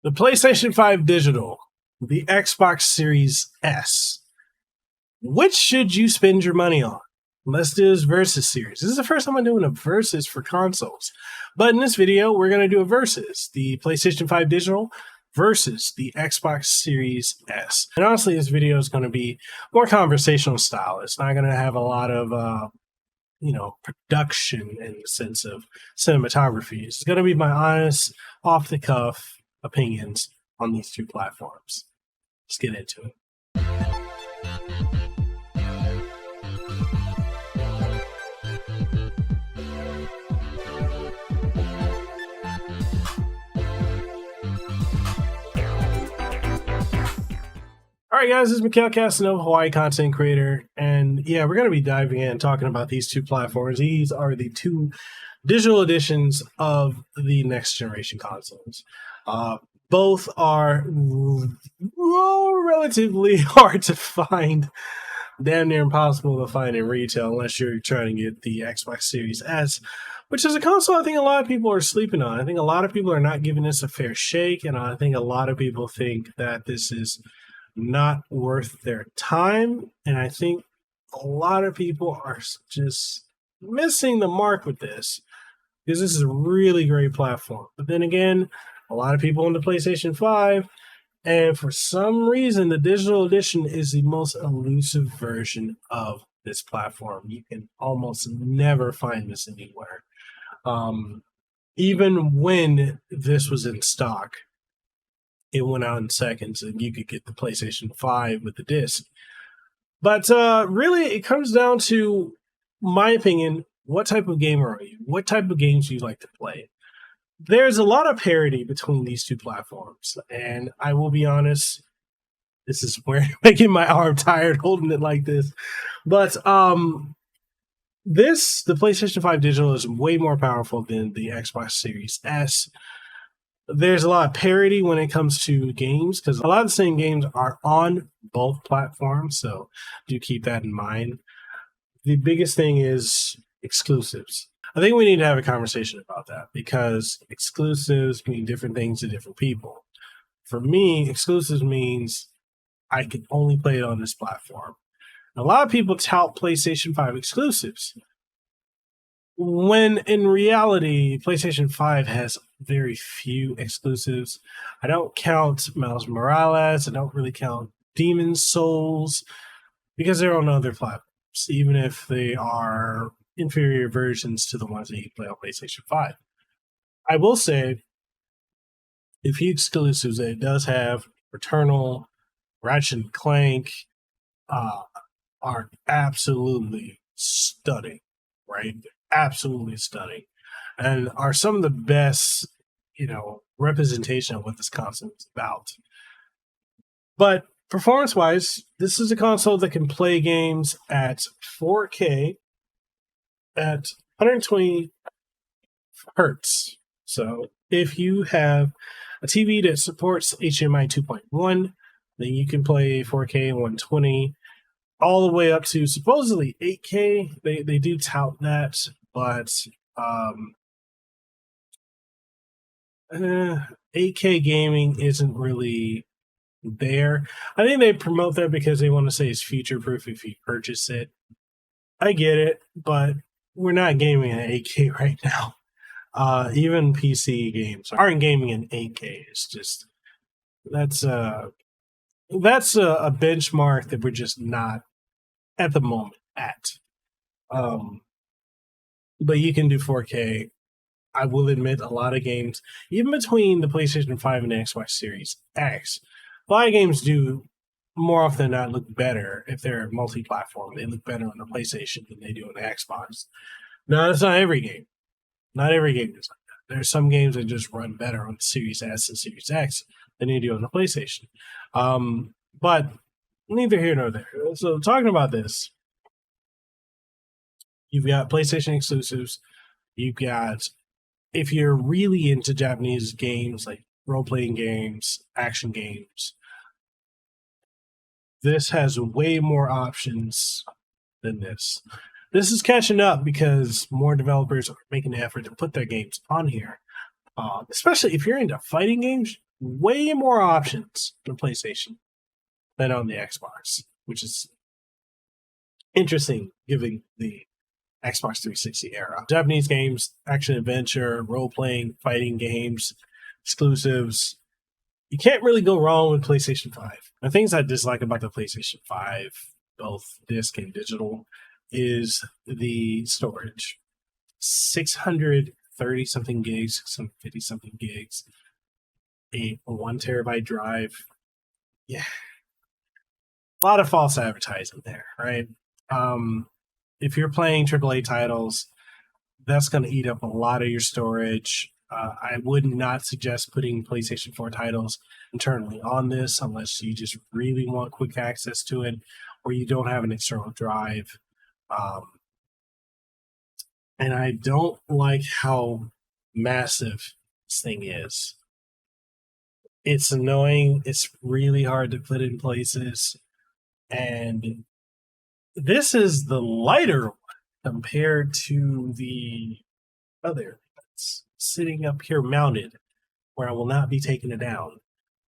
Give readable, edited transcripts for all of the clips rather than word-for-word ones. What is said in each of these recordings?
The PlayStation 5 Digital, the Xbox Series S. Which should you spend your money on? Let's do this versus series. This is the first time I'm doing a versus for consoles. But in this video, we're going to do a versus. The PlayStation 5 Digital versus the Xbox Series S. And honestly, this video is going to be more conversational style. It's not going to have a lot of, production in the sense of cinematography. It's going to be my honest, off-the-cuff opinions on these two platforms. Let's get into it. All right, guys, this is Mekel, Kasanova, Hawaii content creator. And yeah, we're going to be diving in and talking about these two platforms. These are the two digital editions of the next generation consoles. Both are relatively hard to find, damn near impossible to find in retail unless you're trying to get the Xbox Series S, which is a console I think a lot of people are sleeping on. I think a lot of people are not giving this a fair shake, and I think a lot of people think that this is not worth their time, and I think a lot of people are just missing the mark with this because this is a really great platform. But then again, a lot of people on the PlayStation 5, and for some reason, the digital edition is the most elusive version of this platform. You can almost never find this anywhere. Even when this was in stock, it went out in seconds and you could get the PlayStation 5 with the disc. But really, it comes down to, my opinion, what type of gamer are you? What type of games do you like to play? There's a lot of parity between these two platforms. And I will be honest, this is where making my arm tired holding it like this. But the PlayStation 5 Digital is way more powerful than the Xbox Series S. There's a lot of parity when it comes to games because a lot of the same games are on both platforms, so do keep that in mind. The biggest thing is exclusives. I think we need to have a conversation about that because exclusives mean different things to different people. For me, exclusives means I can only play it on this platform. A lot of people tout PlayStation 5 exclusives, when in reality, PlayStation 5 has very few exclusives. I don't count Miles Morales. I don't really count Demon's Souls because they're on other platforms, even if they are inferior versions to the ones that you play on PlayStation 5. I will say, a few exclusives that it does have, Returnal, Ratchet and Clank, are absolutely stunning, right? Absolutely stunning, and are some of the best, representation of what this console is about. But performance-wise, this is a console that can play games at 4K at 120 hertz. So if you have a TV that supports HDMI 2.1, then you can play 4K 120 all the way up to supposedly 8K. They do tout that, but 8K gaming isn't really there. I think they promote that because they want to say it's future-proof if you purchase it. I get it, but we're not gaming in 8K right now. Even PC games aren't gaming in 8K. It's just, that's a benchmark that we're just not at the moment at. But you can do 4K. I will admit a lot of games, even between the PlayStation 5 and the Xbox Series X, a lot of games do more often than not look better if they're multi-platform. They look better on the PlayStation than they do on the Xbox. No, that's not every game. Not every game is like that. There's some games that just run better on the Series S and Series X than they do on the PlayStation. But neither here nor there. So talking about this, you've got PlayStation exclusives. You've got, if you're really into Japanese games, like role-playing games, action games, this has way more options than this. This is catching up because more developers are making the effort to put their games on here. Especially if you're into fighting games, way more options on PlayStation than on the Xbox, which is interesting given the Xbox 360 era. Japanese games, action adventure, role-playing, fighting games, exclusives. You can't really go wrong with PlayStation 5. The things I dislike about the PlayStation 5, both disc and digital, is the storage. 630 something gigs, 650 something gigs, a 1 terabyte drive. Yeah. A lot of false advertising there, right? If you're playing AAA titles, that's going to eat up a lot of your storage. I would not suggest putting PlayStation 4 titles internally on this unless you just really want quick access to it or you don't have an external drive. And I don't like how massive this thing is. It's annoying. It's really hard to put in places. And this is the lighter one compared to the other that's sitting up here mounted where I will not be taking it down.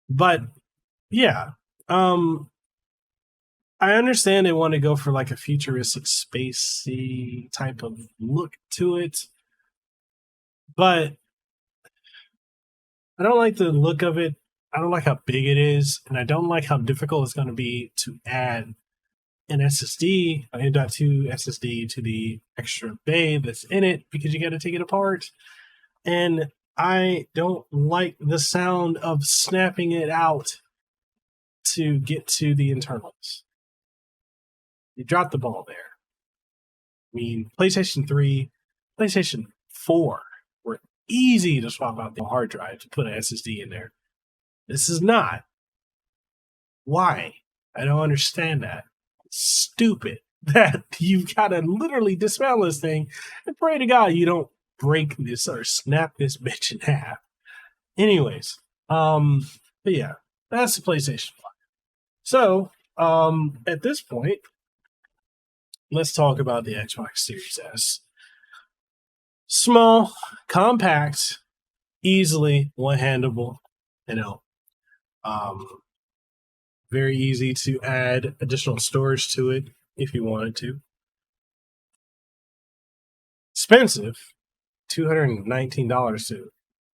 But yeah, I understand they want to go for like a futuristic spacey type of look to it, but I don't like the look of it. I don't like how big it is, and I don't like how difficult it's going to be to add an SSD, an M.2 SSD to the extra bay that's in it because you got to take it apart. And I don't like the sound of snapping it out to get to the internals. You dropped the ball there. I mean, PlayStation 3, PlayStation 4 were easy to swap out the hard drive to put an SSD in there. This is not. Why? I don't understand that. It's stupid that you've got to literally dismantle this thing and pray to God you don't break this or snap this bitch in half. Anyways, but yeah, that's the PlayStation 5. So, at this point, let's talk about the Xbox Series S. Small, compact, easily one-handable, very easy to add additional storage to it if you wanted to. Expensive, $219 to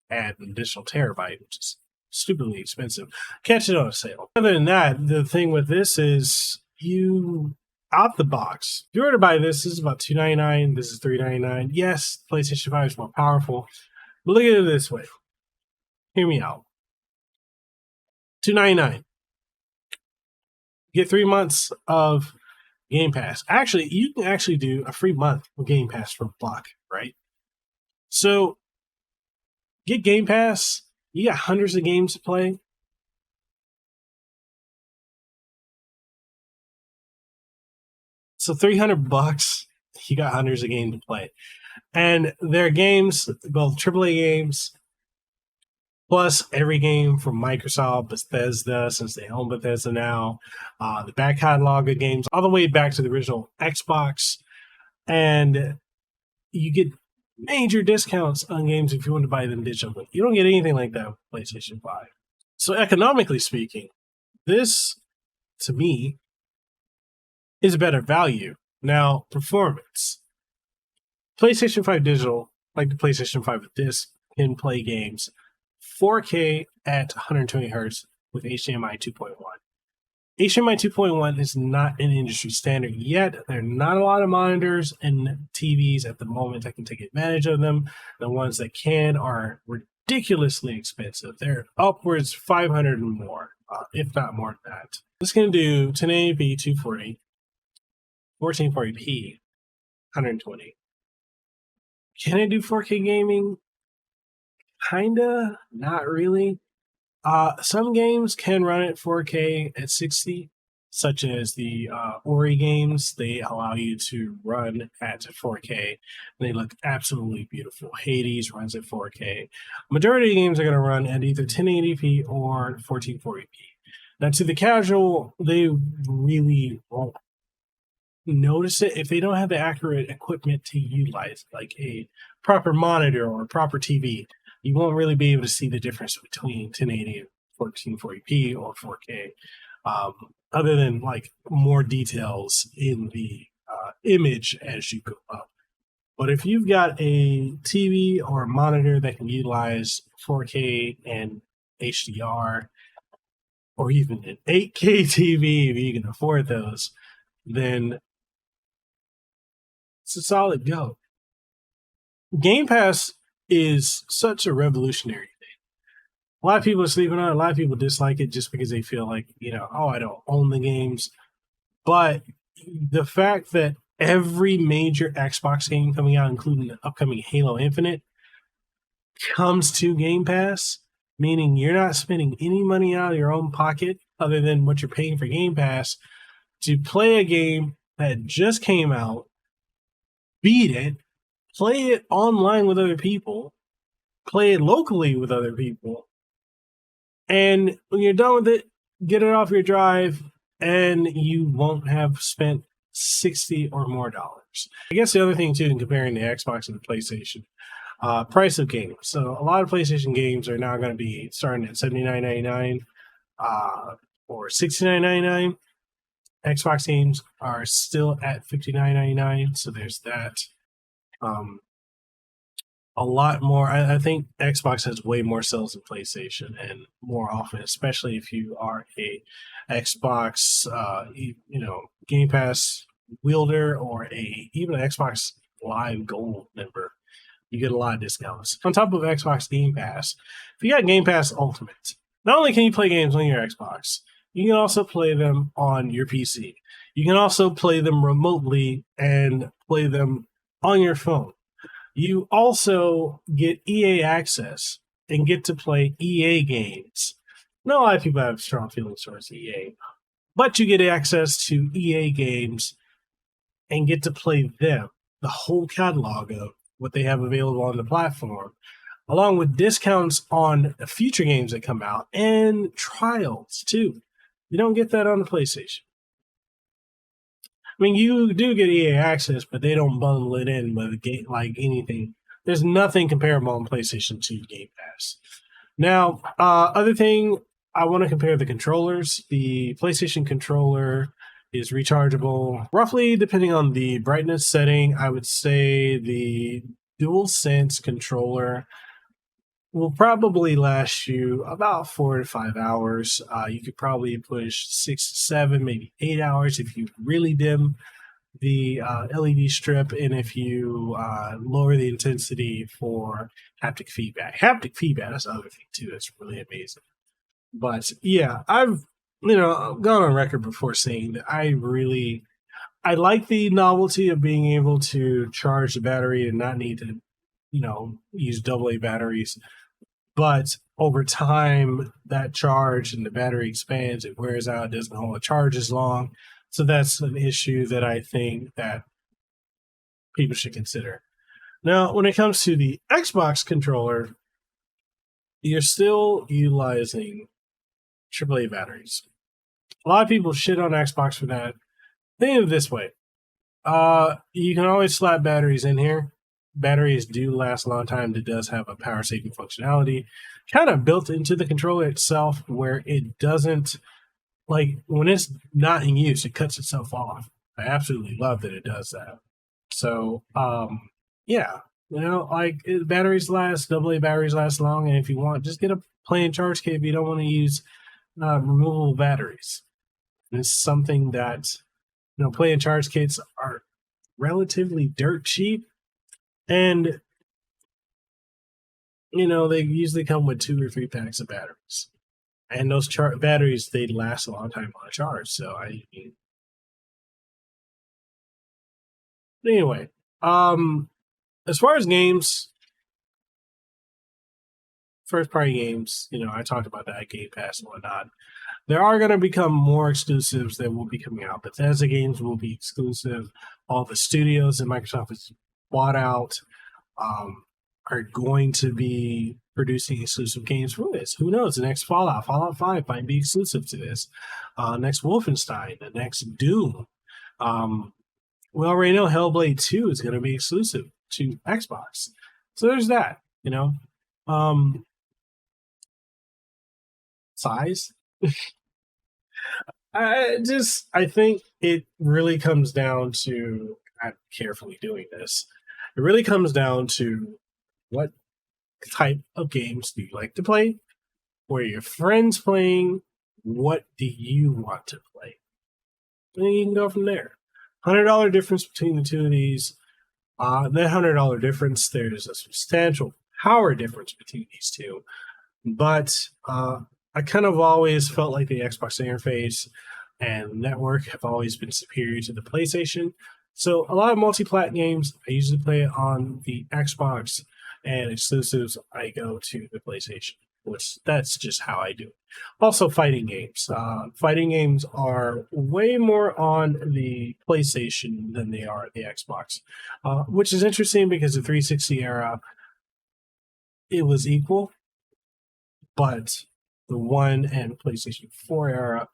add an additional terabyte, which is stupidly expensive. Catch it on a sale. Other than that, the thing with this is you out the box. If you were to buy this is about $299. This is $399. Yes, PlayStation 5 is more powerful. But look at it this way. Hear me out. $299. You get 3 months of Game Pass. Actually, you can actually do a free month of Game Pass for a buck, right? So, get Game Pass. You got hundreds of games to play. So $300, you got hundreds of games to play. And they're games, both AAA games, plus every game from Microsoft, Bethesda, since they own Bethesda now, the back catalog of games, all the way back to the original Xbox. And you get major discounts on games if you want to buy them digitally. You don't get anything like that with PlayStation 5. So economically speaking, this, to me, is a better value. Now, performance. PlayStation 5 digital, like the PlayStation 5 with disc, can play games 4K at 120 Hz with HDMI 2.1. HDMI 2.1 is not an industry standard yet. There are not a lot of monitors and TVs at the moment that can take advantage of them. The ones that can are ridiculously expensive. They're upwards 500 and more, if not more than that. This can do 1080p 240, 1440p 120. Can it do 4K gaming? Kinda, not really. Some games can run at 4K at 60, such as the Ori games. They allow you to run at 4K, and they look absolutely beautiful. Hades runs at 4K. Majority of games are going to run at either 1080p or 1440p. Now, to the casual, they really won't notice it if they don't have the accurate equipment to utilize, like a proper monitor or a proper TV. you won't really be able to see the difference between 1080 and 1440p or 4K, other than like more details in the image as you go up. But if you've got a TV or a monitor that can utilize 4K and HDR, or even an 8K TV if you can afford those, then it's a solid go. Game Pass is such a revolutionary thing. A lot of people are sleeping on it. A lot of people dislike it just because they feel like, oh, I don't own the games. But the fact that every major Xbox game coming out, including the upcoming Halo Infinite, comes to Game Pass, meaning you're not spending any money out of your own pocket other than what you're paying for Game Pass to play a game that just came out, beat it, play it online with other people, play it locally with other people, and when you're done with it, get it off your drive, and you won't have spent $60 or more. I guess the other thing, too, in comparing the Xbox and the PlayStation, price of games. So a lot of PlayStation games are now going to be starting at $79.99 or $69.99. Xbox games are still at $59.99, so there's that. A lot more. I think Xbox has way more sales than PlayStation, and more often, especially if you are a Xbox, Game Pass wielder or even an Xbox Live Gold member, you get a lot of discounts. On top of Xbox Game Pass, if you got Game Pass Ultimate, not only can you play games on your Xbox, you can also play them on your PC. You can also play them remotely and play them on your phone. You also get EA access and get to play EA games. Not a lot of people have strong feelings towards EA, but you get access to EA games and get to play them, the whole catalog of what they have available on the platform, along with discounts on future games that come out and trials too. You don't get that on the PlayStation. I mean, you do get EA access, but they don't bundle it in with a game like anything. There's nothing comparable on PlayStation 2 Game Pass. Now, other thing, I want to compare the controllers. The PlayStation controller is rechargeable, roughly depending on the brightness setting. I would say the DualSense controller will probably last you about 4 to 5 hours. You could probably push 6 to 7, maybe 8 hours if you really dim the LED strip and if you lower the intensity for haptic feedback. Haptic feedback, that's the other thing too. That's really amazing. But yeah, I've gone on record before saying that I like the novelty of being able to charge the battery and not need to, use AA batteries. But over time, that charge and the battery expands, it wears out, it doesn't hold a charge as long. So that's an issue that I think that people should consider. Now, when it comes to the Xbox controller, you're still utilizing AAA batteries. A lot of people shit on Xbox for that. Think of it this way. You can always slap batteries in here. Batteries do last a long time. It does have a power saving functionality kind of built into the controller itself where it doesn't, like when it's not in use, it cuts itself off. I absolutely love that it does that. So, yeah, batteries last, AA batteries last long. And if you want, just get a plain charge kit if you don't want to use removable batteries. And it's something that, plain charge kits are relatively dirt cheap. And, they usually come with 2 or 3 packs of batteries. And those batteries, they last a long time on a charge. So, anyway, as far as games, first-party games, I talked about that, Game Pass and whatnot. There are going to become more exclusives that will be coming out. Bethesda games will be exclusive. All the studios that Microsoft has bought out are going to be producing exclusive games for this. Who knows? The next Fallout 5 might be exclusive to this. Next Wolfenstein, the next Doom. We already know Hellblade 2 is going to be exclusive to Xbox. So there's that, Size. I think it really comes down to, I'm carefully doing this. It really comes down to what type of games do you like to play? Where are your friends playing? What do you want to play? And you can go from there. $100 difference between the two of these. That $100 difference, there's a substantial power difference between these two. But I kind of always felt like the Xbox interface and network have always been superior to the PlayStation. So a lot of multi-plat games, I usually play it on the Xbox, and exclusives, I go to the PlayStation, which that's just how I do it. Also, fighting games. Fighting games are way more on the PlayStation than they are the Xbox, which is interesting because the 360 era, it was equal, but the One and PlayStation 4 era,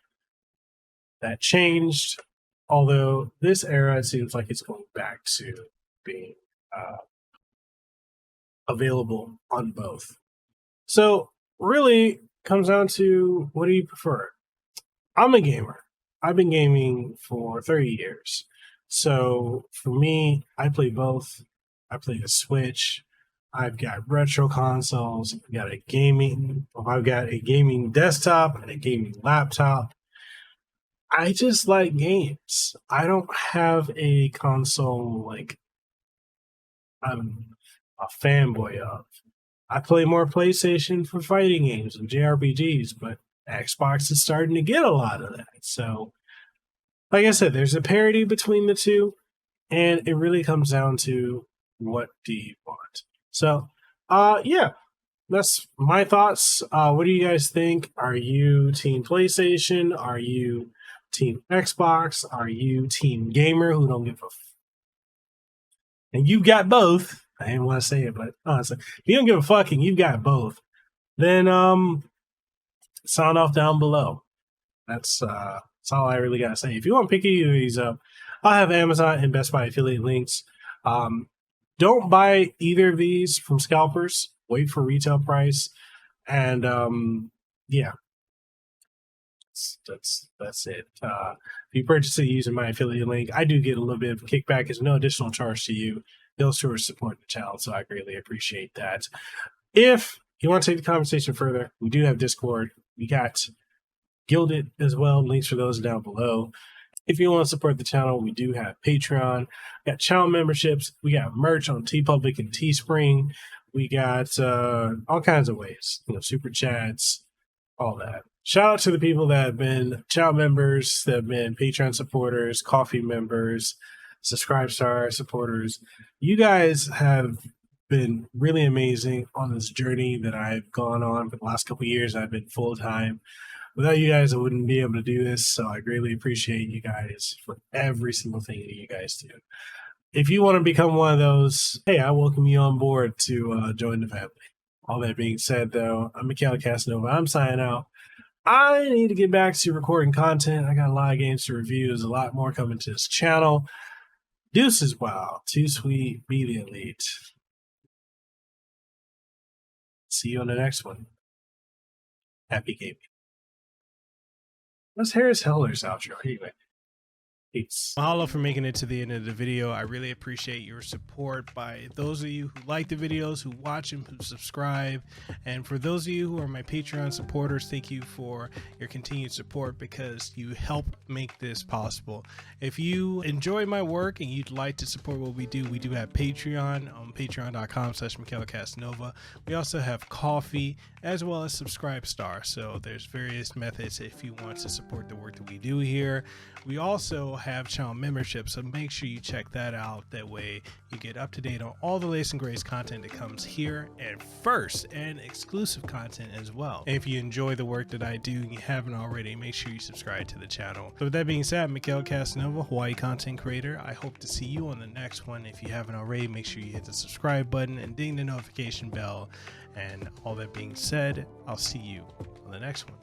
that changed. Although this era seems like it's going back to being available on both. So really comes down to, what do you prefer? I'm a gamer. I've been gaming for 30 years. So for me, I play both. I play the Switch. I've got retro consoles. I've got a gaming desktop and a gaming laptop. I just like games. I don't have a console like I'm a fanboy of. I play more PlayStation for fighting games and JRPGs, but Xbox is starting to get a lot of that. So, like I said, there's a parity between the two, and it really comes down to, what do you want? So, yeah, that's my thoughts. What do you guys think? Are you team PlayStation? Are you team Xbox? Are you team gamer who don't give a and you've got both? I didn't want to say it, but honestly, if you don't give a fuck and you've got both, then sound off down below. That's all I really gotta say. If you want to pick either of these up, I'll have Amazon and Best Buy affiliate links. Don't buy either of these from scalpers. Wait for retail price, and yeah, that's it. If you purchase it using my affiliate link, I do get a little bit of kickback. There's no additional charge to you. Those who are supporting the channel, so I greatly appreciate that. If you want to take the conversation further, we do have Discord. We got Gilded as well. Links for those down below. If you want to support the channel, we do have Patreon. We got channel memberships. We got merch on TeePublic and Teespring. We got all kinds of ways. Super chats, all that. Shout out to the people that have been channel members, that have been Patreon supporters, coffee members, Subscribe Star supporters. You guys have been really amazing on this journey that I've gone on for the last couple of years. I've been full-time. Without you guys, I wouldn't be able to do this, so I greatly appreciate you guys for every single thing that you guys do. If you want to become one of those, hey, I welcome you on board to join the family. All that being said, though, I'm Mekel Kasanova. I'm signing out. I need to get back to recording content. I got a lot of games to review. There's a lot more coming to this channel. Deuces, wow. Too sweet. Be the elite. See you on the next one. Happy gaming. What's Harris Heller's outro? Anyway. Peace. Mahalo for making it to the end of the video. I really appreciate your support by those of you who like the videos, who watch and who subscribe. And for those of you who are my Patreon supporters, thank you for your continued support because you help make this possible. If you enjoy my work and you'd like to support what we do have Patreon on patreon.com/MekelKasanova. We also have Coffee as well as Subscribe Star. So there's various methods if you want to support the work that we do here. We also have channel membership, so make sure you check that out. That way you get up to date on all the latest and greatest content that comes here and first, and exclusive content as well. And if you enjoy the work that I do and you haven't already, make sure you subscribe to the channel. So with that being said, Mekel Kasanova, Hawaii content creator. I hope to see you on the next one. If you haven't already, make sure you hit the subscribe button and ding the notification bell. And all that being said, I'll see you on the next one.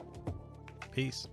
Peace.